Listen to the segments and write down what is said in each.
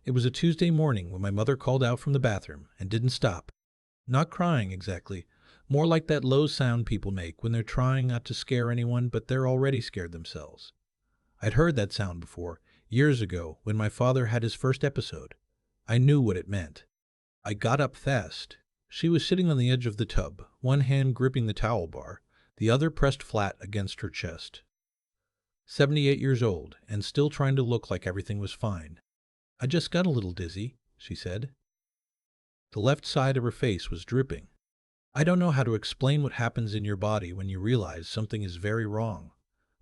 It was a Tuesday morning when my mother called out from the bathroom and didn't stop. Not crying exactly, more like that low sound people make when they're trying not to scare anyone but they're already scared themselves. I'd heard that sound before, years ago, when my father had his first episode. I knew what it meant. I got up fast. She was sitting on the edge of the tub, one hand gripping the towel bar, the other pressed flat against her chest. 78 years old, and still trying to look like everything was fine. "I just got a little dizzy," she said. The left side of her face was dripping. I don't know how to explain what happens in your body when you realize something is very wrong.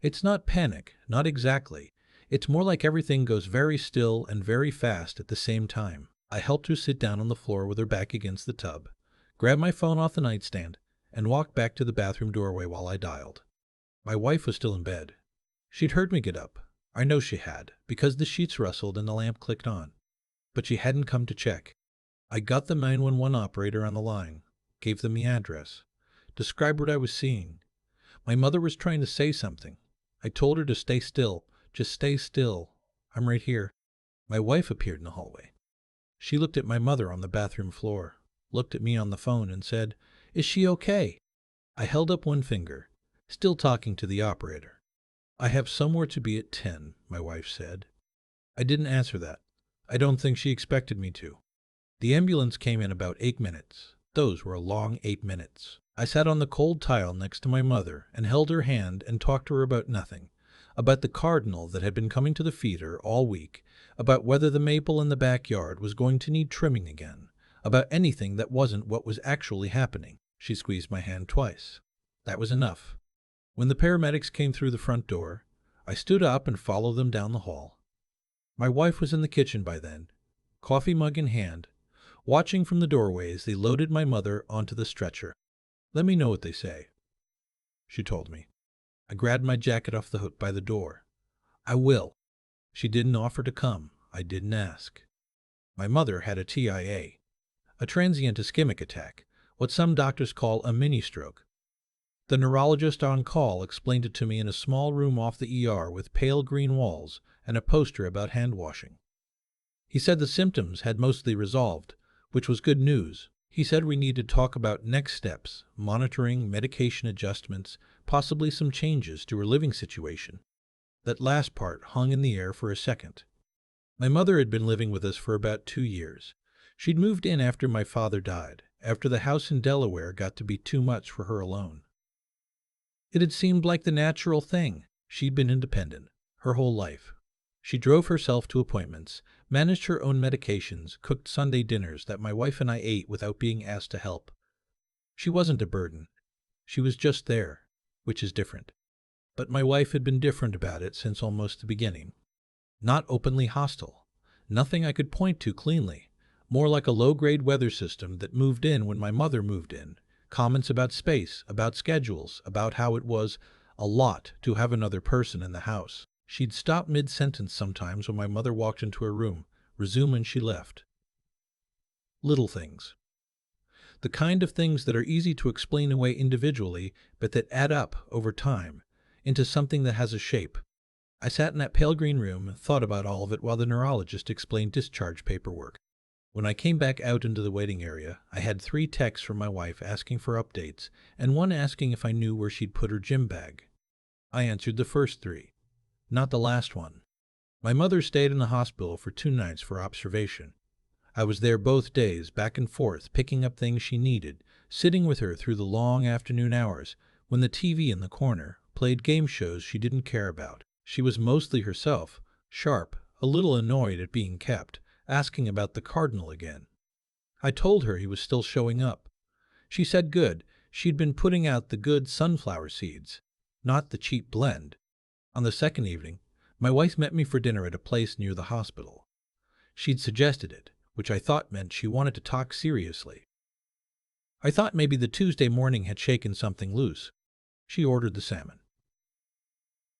It's not panic, not exactly. It's more like everything goes very still and very fast at the same time. I helped her sit down on the floor with her back against the tub, grabbed my phone off the nightstand, and walked back to the bathroom doorway while I dialed. My wife was still in bed. She'd heard me get up. I know she had, because the sheets rustled and the lamp clicked on. But she hadn't come to check. I got the 911 operator on the line, gave them the address, described what I was seeing. My mother was trying to say something. I told her to stay still, just stay still. "I'm right here." My wife appeared in the hallway. She looked at my mother on the bathroom floor, looked at me on the phone and said, "Is she okay?" I held up one finger, still talking to the operator. "I have somewhere to be at 10, my wife said. I didn't answer that. I don't think she expected me to. The ambulance came in about 8 minutes. Those were a long 8 minutes. I sat on the cold tile next to my mother and held her hand and talked to her about nothing, about the cardinal that had been coming to the feeder all week, about whether the maple in the backyard was going to need trimming again, about anything that wasn't what was actually happening. She squeezed my hand twice. That was enough. When the paramedics came through the front door, I stood up and followed them down the hall. My wife was in the kitchen by then, coffee mug in hand, watching from the doorway as they loaded my mother onto the stretcher. "Let me know what they say," she told me. I grabbed my jacket off the hook by the door. "I will." She didn't offer to come. I didn't ask. My mother had a TIA, a transient ischemic attack, what some doctors call a mini-stroke. The neurologist on call explained it to me in a small room off the ER with pale green walls and a poster about hand washing. He said the symptoms had mostly resolved, which was good news. He said we needed to talk about next steps, monitoring, medication adjustments, possibly some changes to her living situation. That last part hung in the air for a second. My mother had been living with us for about 2 years. She'd moved in after my father died, after the house in Delaware got to be too much for her alone. It had seemed like the natural thing. She'd been independent her whole life. She drove herself to appointments, managed her own medications, cooked Sunday dinners that my wife and I ate without being asked to help. She wasn't a burden. She was just there, which is different. But my wife had been different about it since almost the beginning. Not openly hostile. Nothing I could point to cleanly. More like a low-grade weather system that moved in when my mother moved in. Comments about space, about schedules, about how it was a lot to have another person in the house. She'd stop mid-sentence sometimes when my mother walked into her room, resume when she left. Little things. The kind of things that are easy to explain away individually, but that add up, over time, into something that has a shape. I sat in that pale green room and thought about all of it while the neurologist explained discharge paperwork. When I came back out into the waiting area, I had 3 texts from my wife asking for updates, and one asking if I knew where she'd put her gym bag. I answered the first 3. Not the last one. My mother stayed in the hospital for 2 nights for observation. I was there both days, back and forth, picking up things she needed, sitting with her through the long afternoon hours, when the TV in the corner played game shows she didn't care about. She was mostly herself, sharp, a little annoyed at being kept, asking about the cardinal again. I told her he was still showing up. She said good, she'd been putting out the good sunflower seeds, not the cheap blend. On the second evening, my wife met me for dinner at a place near the hospital. She'd suggested it, which I thought meant she wanted to talk seriously. I thought maybe the Tuesday morning had shaken something loose. She ordered the salmon.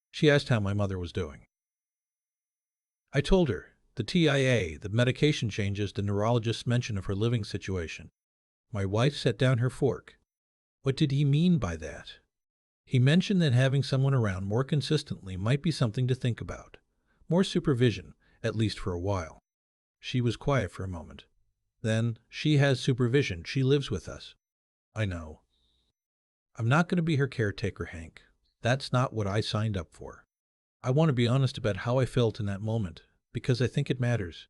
She asked how my mother was doing. I told her, the TIA, the medication changes the neurologist mentioned of her living situation. My wife set down her fork. What did he mean by that? He mentioned that having someone around more consistently might be something to think about. More supervision, at least for a while. She was quiet for a moment. Then, she has supervision. She lives with us. I know. I'm not going to be her caretaker, Hank. That's not what I signed up for. I want to be honest about how I felt in that moment, because I think it matters.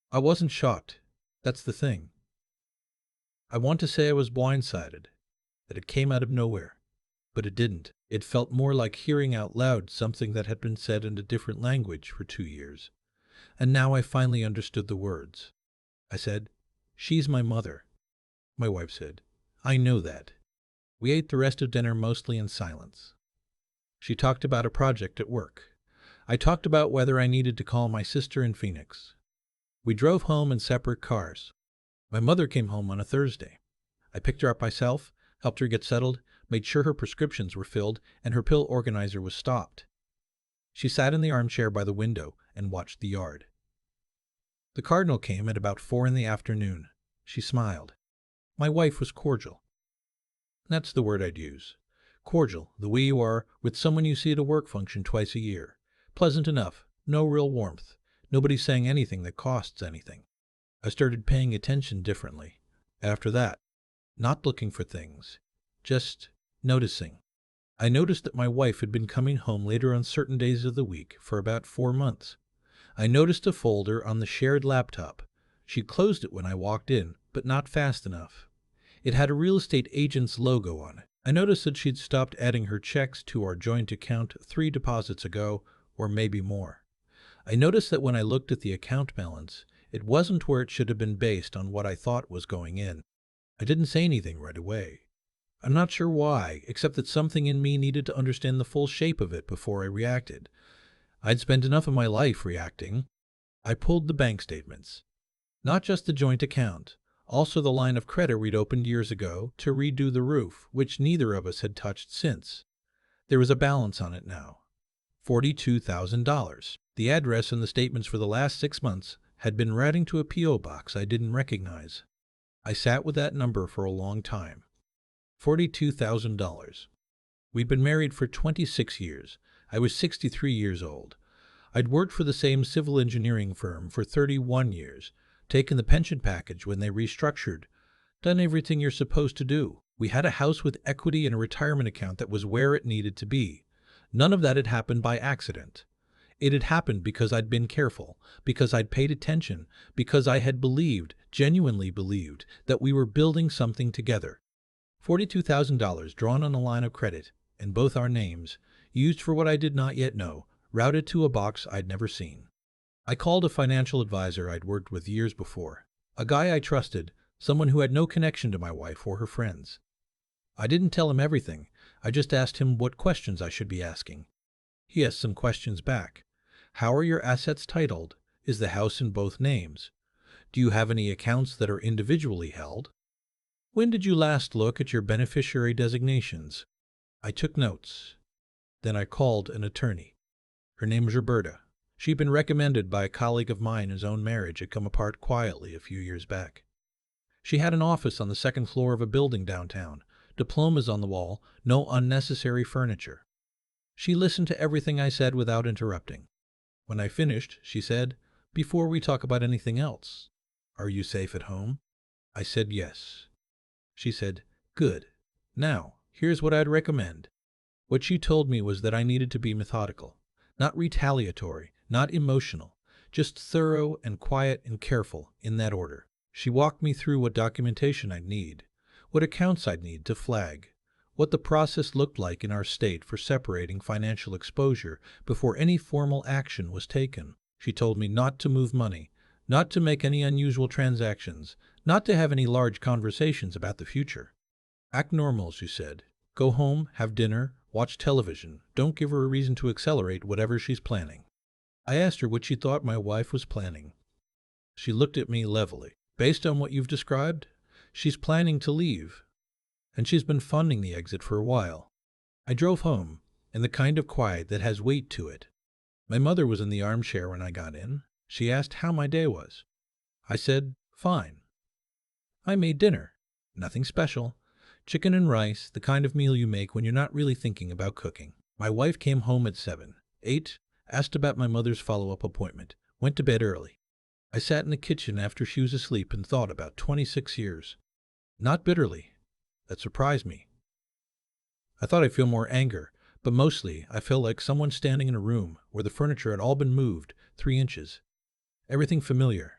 I wasn't shocked. That's the thing. I want to say I was blindsided, that it came out of nowhere, but it didn't. It felt more like hearing out loud something that had been said in a different language for 2 years. And now I finally understood the words. I said, "She's my mother." My wife said, "I know that." We ate the rest of dinner mostly in silence. She talked about a project at work. I talked about whether I needed to call my sister in Phoenix. We drove home in separate cars. My mother came home on a Thursday. I picked her up myself, helped her get settled, made sure her prescriptions were filled and her pill organizer was stopped. She sat in the armchair by the window and watched the yard. The cardinal came at about 4 in the afternoon. She smiled. My wife was cordial. That's the word I'd use. Cordial, the way you are with someone you see at a work function twice a year. Pleasant enough, no real warmth. Nobody saying anything that costs anything. I started paying attention differently. After that, not looking for things, just noticing. I noticed that my wife had been coming home later on certain days of the week for about 4 months. I noticed a folder on the shared laptop. She closed it when I walked in, but not fast enough. It had a real estate agent's logo on it. I noticed that she'd stopped adding her checks to our joint account 3 deposits ago, or maybe more. I noticed that when I looked at the account balance, it wasn't where it should have been based on what I thought was going in. I didn't say anything right away. I'm not sure why, except that something in me needed to understand the full shape of it before I reacted. I'd spent enough of my life reacting. I pulled the bank statements. Not just the joint account, also the line of credit we'd opened years ago to redo the roof, which neither of us had touched since. There was a balance on it now. $42,000. The address in the statements for the last 6 months had been routing to a P.O. box I didn't recognize. I sat with that number for a long time. $42,000. We'd been married for 26 years. I was 63 years old. I'd worked for the same civil engineering firm for 31 years, taken the pension package when they restructured, done everything you're supposed to do. We had a house with equity and a retirement account that was where it needed to be. None of that had happened by accident. It had happened because I'd been careful, because I'd paid attention, because I had believed, genuinely believed, that we were building something together. $42,000 drawn on a line of credit, in both our names, used for what I did not yet know, routed to a box I'd never seen. I called a financial advisor I'd worked with years before, a guy I trusted, someone who had no connection to my wife or her friends. I didn't tell him everything. I just asked him what questions I should be asking. He asked some questions back. How are your assets titled? Is the house in both names? Do you have any accounts that are individually held? When did you last look at your beneficiary designations? I took notes. Then I called an attorney. Her name was Roberta. She'd been recommended by a colleague of mine whose own marriage had come apart quietly a few years back. She had an office on the 2nd floor of a building downtown, diplomas on the wall, no unnecessary furniture. She listened to everything I said without interrupting. When I finished, she said, "Before we talk about anything else, are you safe at home?" I said yes. She said, "Good. Now, here's what I'd recommend." What she told me was that I needed to be methodical, not retaliatory, not emotional, just thorough and quiet and careful, in that order. She walked me through what documentation I'd need, what accounts I'd need to flag, what the process looked like in our state for separating financial exposure before any formal action was taken. She told me not to move money, not to make any unusual transactions, not to have any large conversations about the future. Act normal, she said. Go home, have dinner, watch television. Don't give her a reason to accelerate whatever she's planning. I asked her what she thought my wife was planning. She looked at me levelly. Based on what you've described, she's planning to leave, and she's been funding the exit for a while. I drove home, in the kind of quiet that has weight to it. My mother was in the armchair when I got in. She asked how my day was. I said, fine. I made dinner. Nothing special. Chicken and rice, the kind of meal you make when you're not really thinking about cooking. My wife came home at 7, 8, asked about my mother's follow-up appointment, went to bed early. I sat in the kitchen after she was asleep and thought about 26 years. Not bitterly. That surprised me. I thought I'd feel more anger, but mostly I felt like someone standing in a room where the furniture had all been moved 3 inches. Everything familiar.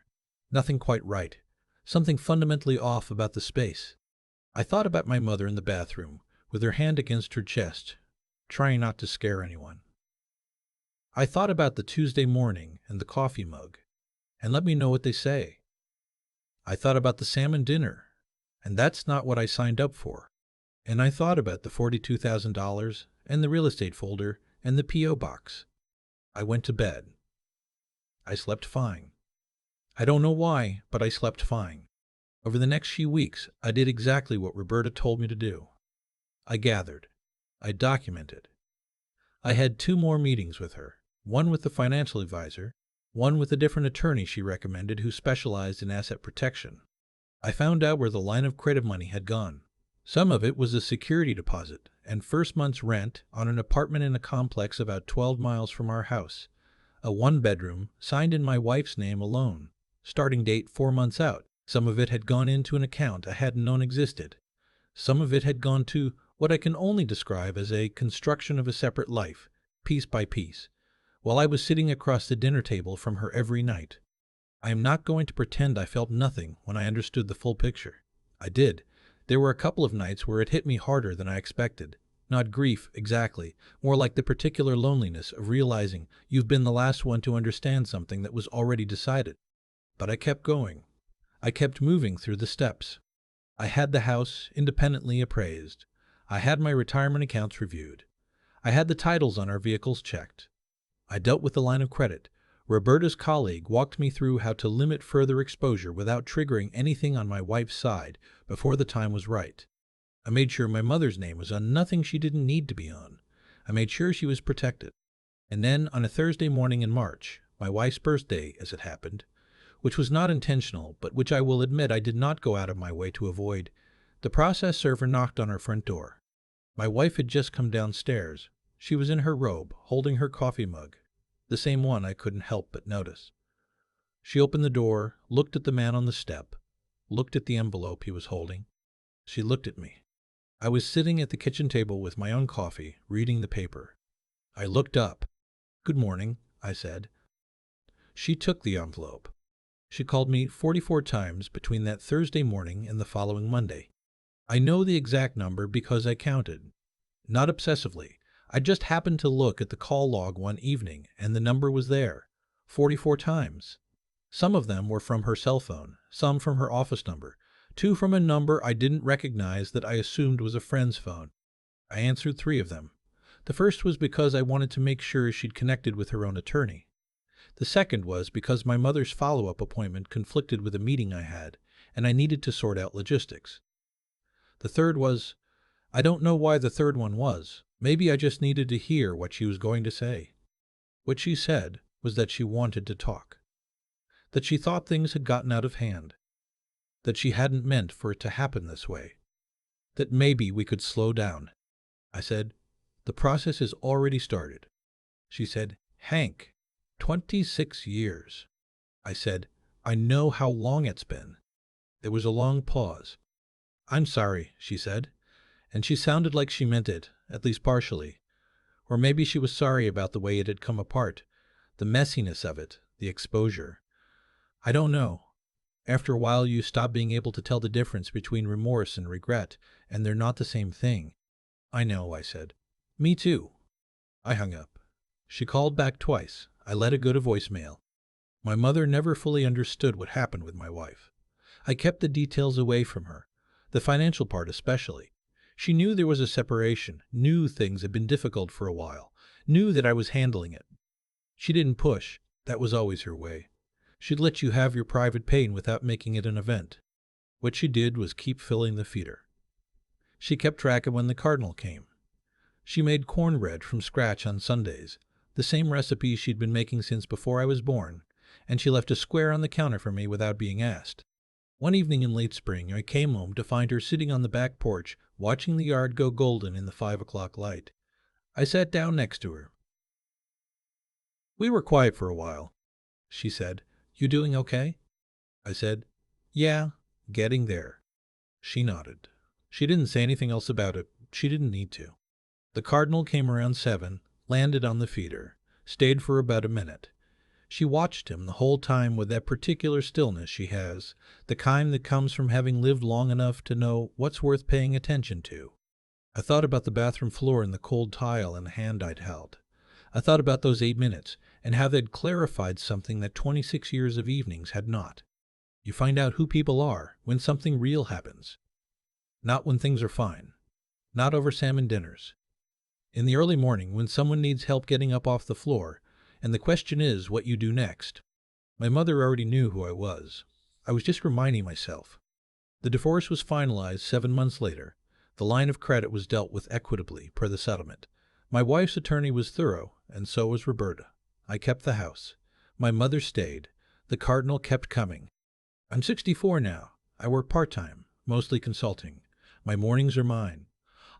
Nothing quite right. Something fundamentally off about the space. I thought about my mother in the bathroom, with her hand against her chest, trying not to scare anyone. I thought about the Tuesday morning and the coffee mug, and let me know what they say. I thought about the salmon dinner, and that's not what I signed up for. And I thought about the $42,000 and the real estate folder and the P.O. box. I went to bed. I slept fine. I don't know why, but I slept fine. Over the next few weeks, I did exactly what Roberta told me to do. I gathered. I documented. I had 2 more meetings with her, one with the financial advisor, one with a different attorney she recommended who specialized in asset protection. I found out where the line of credit money had gone. Some of it was a security deposit and first month's rent on an apartment in a complex about 12 miles from our house. A 1-bedroom, signed in my wife's name alone. Starting date 4 months out. Some of it had gone into an account I hadn't known existed. Some of it had gone to what I can only describe as a construction of a separate life, piece by piece, while I was sitting across the dinner table from her every night. I am not going to pretend I felt nothing when I understood the full picture. I did. There were a couple of nights where it hit me harder than I expected. Not grief, exactly, more like the particular loneliness of realizing you've been the last one to understand something that was already decided. But I kept going. I kept moving through the steps. I had the house independently appraised. I had my retirement accounts reviewed. I had the titles on our vehicles checked. I dealt with the line of credit. Roberta's colleague walked me through how to limit further exposure without triggering anything on my wife's side before the time was right. I made sure my mother's name was on nothing she didn't need to be on. I made sure she was protected. And then, on a Thursday morning in March, my wife's birthday, as it happened, which was not intentional, but which I will admit I did not go out of my way to avoid, the process server knocked on our front door. My wife had just come downstairs. She was in her robe, holding her coffee mug, the same one I couldn't help but notice. She opened the door, looked at the man on the step, looked at the envelope he was holding. She looked at me. I was sitting at the kitchen table with my own coffee, reading the paper. I looked up. "Good morning," I said. She took the envelope. She called me 44 times between that Thursday morning and the following Monday. I know the exact number because I counted. Not obsessively. I just happened to look at the call log one evening, and the number was there. 44 times. Some of them were from her cell phone, some from her office number, 2 from a number I didn't recognize that I assumed was a friend's phone. I answered 3 of them. The first was because I wanted to make sure she'd connected with her own attorney. The second was because my mother's follow-up appointment conflicted with a meeting I had, and I needed to sort out logistics. The third was, I don't know why the third one was. Maybe I just needed to hear what she was going to say. What she said was that she wanted to talk. That she thought things had gotten out of hand. That she hadn't meant for it to happen this way. That maybe we could slow down. I said, "The process has already started." She said, "Hank, 26 years. I said, "I know how long it's been." There was a long pause. "I'm sorry," she said, and she sounded like she meant it, at least partially. Or maybe she was sorry about the way it had come apart, the messiness of it, the exposure. I don't know. After a while you stop being able to tell the difference between remorse and regret, and they're not the same thing. "I know," I said. "Me too." I hung up. She called back twice. I let it go to voicemail. My mother never fully understood what happened with my wife. I kept the details away from her, the financial part especially. She knew there was a separation, knew things had been difficult for a while, knew that I was handling it. She didn't push. That was always her way. She'd let you have your private pain without making it an event. What she did was keep filling the feeder. She kept track of when the cardinal came. She made cornbread from scratch on Sundays, the same recipe she'd been making since before I was born, and she left a square on the counter for me without being asked. One evening in late spring, I came home to find her sitting on the back porch, watching the yard go golden in the 5 o'clock light. I sat down next to her. "We were quiet for a while," she said. You doing okay? I said. Yeah, getting there. She nodded. She didn't say anything else about it. She didn't need to. The cardinal came around 7, landed on the feeder, stayed for about a minute. She watched him the whole time with that particular stillness she has, the kind that comes from having lived long enough to know what's worth paying attention to. I thought about the bathroom floor and the cold tile and the hand I'd held. I thought about those 8 minutes and how they'd clarified something that 26 years of evenings had not. You find out who people are when something real happens. Not when things are fine. Not over salmon dinners. In the early morning when someone needs help getting up off the floor, and the question is what you do next. My mother already knew who I was. I was just reminding myself. The divorce was finalized 7 months later. The line of credit was dealt with equitably per the settlement. My wife's attorney was thorough, and so was Roberta. I kept the house. My mother stayed. The cardinal kept coming. I'm 64 now. I work part-time, mostly consulting. My mornings are mine.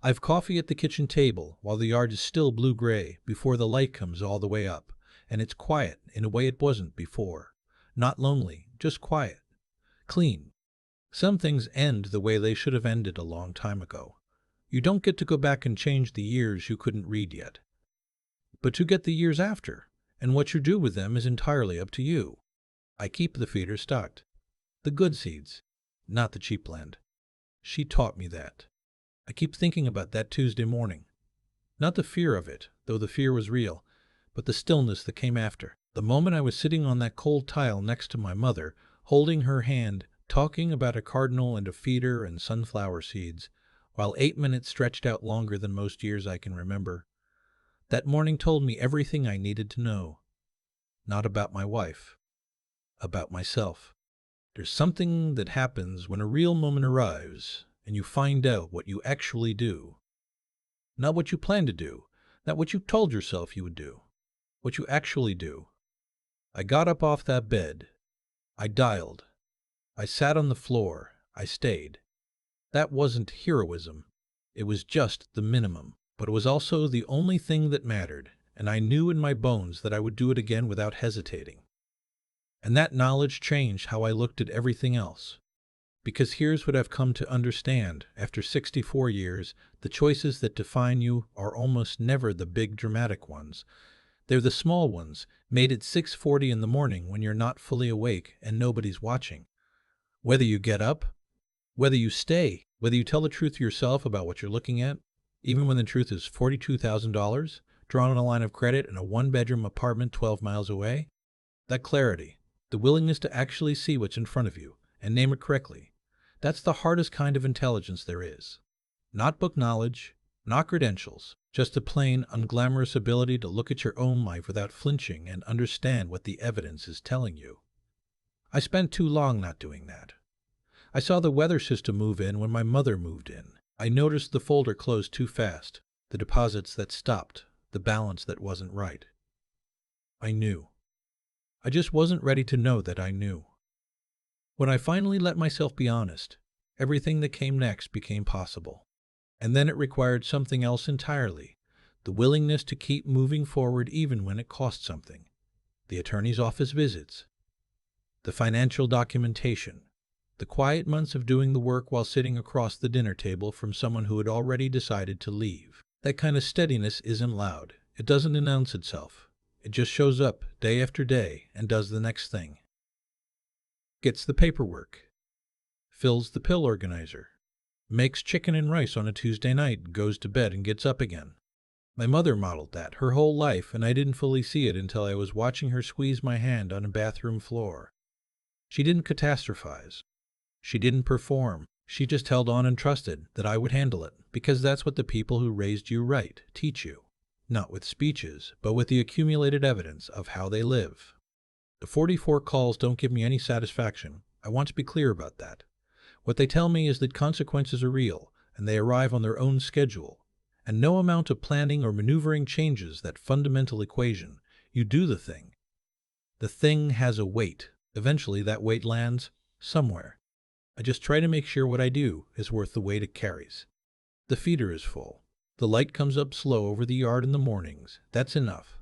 I've coffee at the kitchen table while the yard is still blue-gray before the light comes all the way up, and it's quiet in a way it wasn't before. Not lonely, just quiet. Clean. Some things end the way they should have ended a long time ago. You don't get to go back and change the years you couldn't read yet. But you get the years after, and what you do with them is entirely up to you. I keep the feeder stocked. The good seeds, not the cheap blend. She taught me that. I keep thinking about that Tuesday morning. Not the fear of it, though the fear was real, but the stillness that came after. The moment I was sitting on that cold tile next to my mother, holding her hand, talking about a cardinal and a feeder and sunflower seeds, while 8 minutes stretched out longer than most years I can remember. That morning told me everything I needed to know. Not about my wife. About myself. There's something that happens when a real moment arrives, and you find out what you actually do. Not what you plan to do, not what you told yourself you would do. What you actually do. I got up off that bed. I dialed. I sat on the floor. I stayed. That wasn't heroism. It was just the minimum. But it was also the only thing that mattered, and I knew in my bones that I would do it again without hesitating. And that knowledge changed how I looked at everything else. Because here's what I've come to understand after 64 years, the choices that define you are almost never the big dramatic ones. They're the small ones, made at 6:40 in the morning when you're not fully awake and nobody's watching. Whether you get up, whether you stay, whether you tell the truth to yourself about what you're looking at, even when the truth is $42,000, drawn on a line of credit in a one-bedroom apartment 12 miles away, that clarity, the willingness to actually see what's in front of you and name it correctly, that's the hardest kind of intelligence there is. Not book knowledge, not credentials, just a plain, unglamorous ability to look at your own life without flinching and understand what the evidence is telling you. I spent too long not doing that. I saw the weather system move in when my mother moved in. I noticed the folder closed too fast, the deposits that stopped, the balance that wasn't right. I knew. I just wasn't ready to know that I knew. When I finally let myself be honest, everything that came next became possible. And then it required something else entirely, the willingness to keep moving forward even when it cost something. The attorney's office visits, the financial documentation, the quiet months of doing the work while sitting across the dinner table from someone who had already decided to leave. That kind of steadiness isn't loud. It doesn't announce itself. It just shows up day after day and does the next thing. Gets the paperwork. Fills the pill organizer. Makes chicken and rice on a Tuesday night, goes to bed and gets up again. My mother modeled that her whole life, and I didn't fully see it until I was watching her squeeze my hand on a bathroom floor. She didn't catastrophize. She didn't perform. She just held on and trusted that I would handle it, because that's what the people who raised you right teach you. Not with speeches, but with the accumulated evidence of how they live. The 44 calls don't give me any satisfaction. I want to be clear about that. What they tell me is that consequences are real, and they arrive on their own schedule. And no amount of planning or maneuvering changes that fundamental equation. You do the thing. The thing has a weight. Eventually that weight lands somewhere. I just try to make sure what I do is worth the weight it carries. The feeder is full. The light comes up slow over the yard in the mornings. That's enough.